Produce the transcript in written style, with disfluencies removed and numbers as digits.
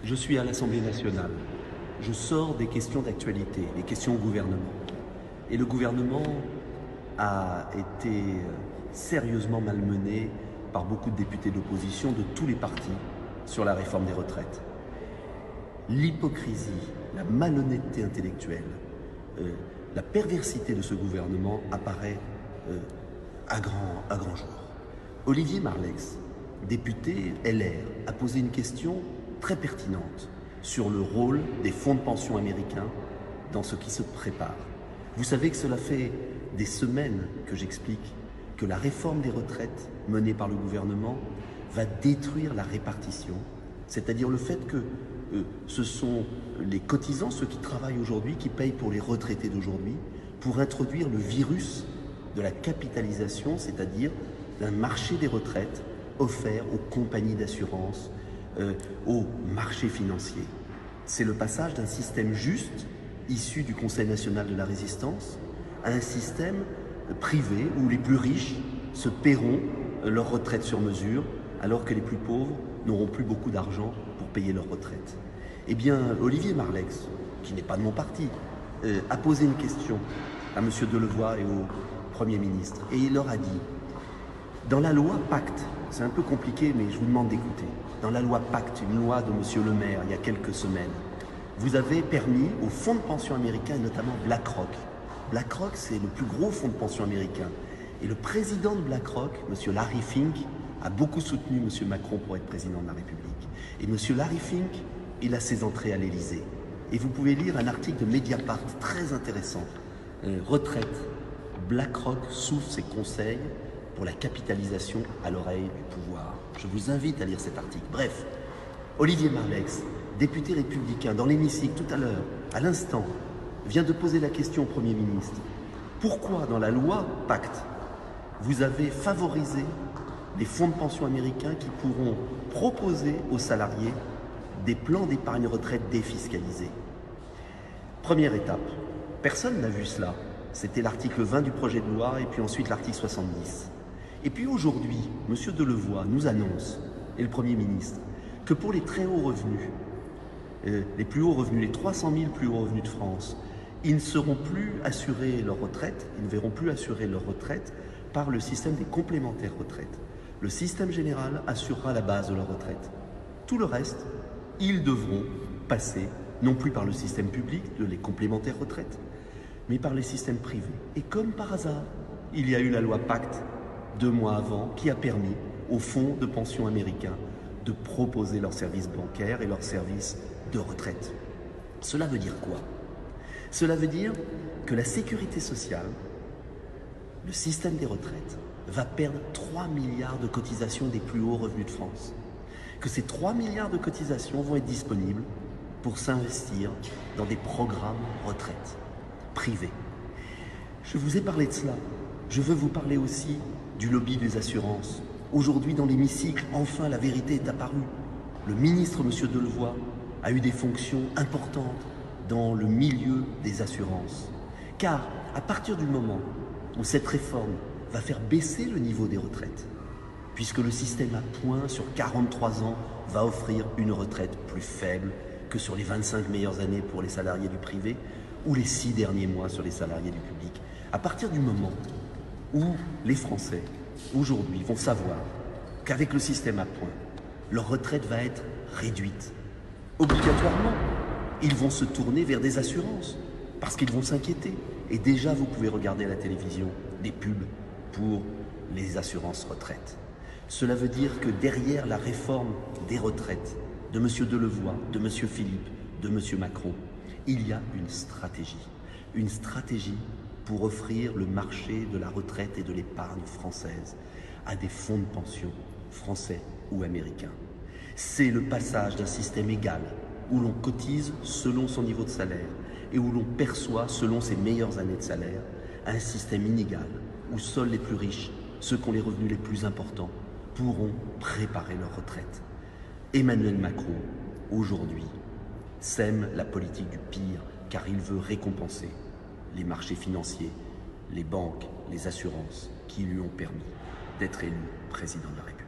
Je suis à l'Assemblée nationale. Je sors des questions d'actualité, des questions au gouvernement. Et le gouvernement a été sérieusement malmené par beaucoup de députés d'opposition de tous les partis sur la réforme des retraites. L'hypocrisie, la malhonnêteté intellectuelle, la perversité de ce gouvernement apparaît à grand jour. Olivier Marleix, député LR, a posé une question très pertinente sur le rôle des fonds de pension américains dans ce qui se prépare. Vous savez que cela fait des semaines que j'explique que la réforme des retraites menée par le gouvernement va détruire la répartition, c'est-à-dire le fait que ce sont les cotisants, ceux qui travaillent aujourd'hui, qui payent pour les retraités d'aujourd'hui, pour introduire le virus de la capitalisation, c'est-à-dire d'un marché des retraites offert aux compagnies d'assurance, au marché financier. C'est le passage d'un système juste, issu du Conseil national de la résistance, à un système privé où les plus riches se paieront leur retraite sur mesure, alors que les plus pauvres n'auront plus beaucoup d'argent pour payer leur retraite. Eh bien, Olivier Marleix, qui n'est pas de mon parti, a posé une question à M. Delevoye et au Premier ministre, et il leur a dit: dans la loi Pacte, c'est un peu compliqué, mais je vous demande d'écouter. Dans la loi Pacte, une loi de M. Le Maire, il y a quelques semaines, vous avez permis aux fonds de pension américains, et notamment BlackRock. BlackRock, c'est le plus gros fonds de pension américain. Et le président de BlackRock, M. Larry Fink, a beaucoup soutenu M. Macron pour être président de la République. Et M. Larry Fink, il a ses entrées à l'Élysée. Et vous pouvez lire un article de Mediapart très intéressant. Retraite, BlackRock souffle ses conseils pour la capitalisation à l'oreille du pouvoir. Je vous invite à lire cet article. Bref, Olivier Marleix, député républicain, dans l'hémicycle tout à l'heure, à l'instant, vient de poser la question au Premier ministre. Pourquoi dans la loi Pacte, vous avez favorisé les fonds de pension américains qui pourront proposer aux salariés des plans d'épargne retraite défiscalisés? Première étape, personne n'a vu cela. C'était l'article 20 du projet de loi et puis ensuite l'article 70. Et puis aujourd'hui, M. Delevoye nous annonce, et le Premier ministre, que pour les très hauts revenus, les plus hauts revenus, les 300 000 plus hauts revenus de France, ils ne seront plus assurés leur retraite, ils ne verront plus assurer leur retraite par le système des complémentaires retraite. Le système général assurera la base de leur retraite. Tout le reste, ils devront passer, non plus par le système public de les complémentaires retraite, mais par les systèmes privés. Et comme par hasard, il y a eu la loi Pacte 2 mois avant qui a permis aux fonds de pension américains de proposer leurs services bancaires et leurs services de retraite. Cela veut dire quoi? Cela veut dire que la sécurité sociale, le système des retraites, va perdre 3 milliards de cotisations des plus hauts revenus de France. Que ces 3 milliards de cotisations vont être disponibles pour s'investir dans des programmes retraite privés. Je vous ai parlé de cela. Je veux vous parler aussi du lobby des assurances. Aujourd'hui, dans l'hémicycle, enfin la vérité est apparue. Le ministre, M. Delevoye, a eu des fonctions importantes dans le milieu des assurances. Car à partir du moment où cette réforme va faire baisser le niveau des retraites, puisque le système à points sur 43 ans va offrir une retraite plus faible que sur les 25 meilleures années pour les salariés du privé ou les 6 derniers mois sur les salariés du public. À partir du moment où les Français, aujourd'hui, vont savoir qu'avec le système à points, leur retraite va être réduite, obligatoirement, ils vont se tourner vers des assurances parce qu'ils vont s'inquiéter. Et déjà, vous pouvez regarder à la télévision des pubs pour les assurances retraite. Cela veut dire que derrière la réforme des retraites de M. Delevoye, de M. Philippe, de M. Macron, il y a une stratégie pour offrir le marché de la retraite et de l'épargne française à des fonds de pension français ou américains. C'est le passage d'un système égal où l'on cotise selon son niveau de salaire et où l'on perçoit selon ses meilleures années de salaire, à un système inégal où seuls les plus riches, ceux qui ont les revenus les plus importants, pourront préparer leur retraite. Emmanuel Macron, aujourd'hui, sème la politique du pire car il veut récompenser les marchés financiers, les banques, les assurances qui lui ont permis d'être élu président de la République.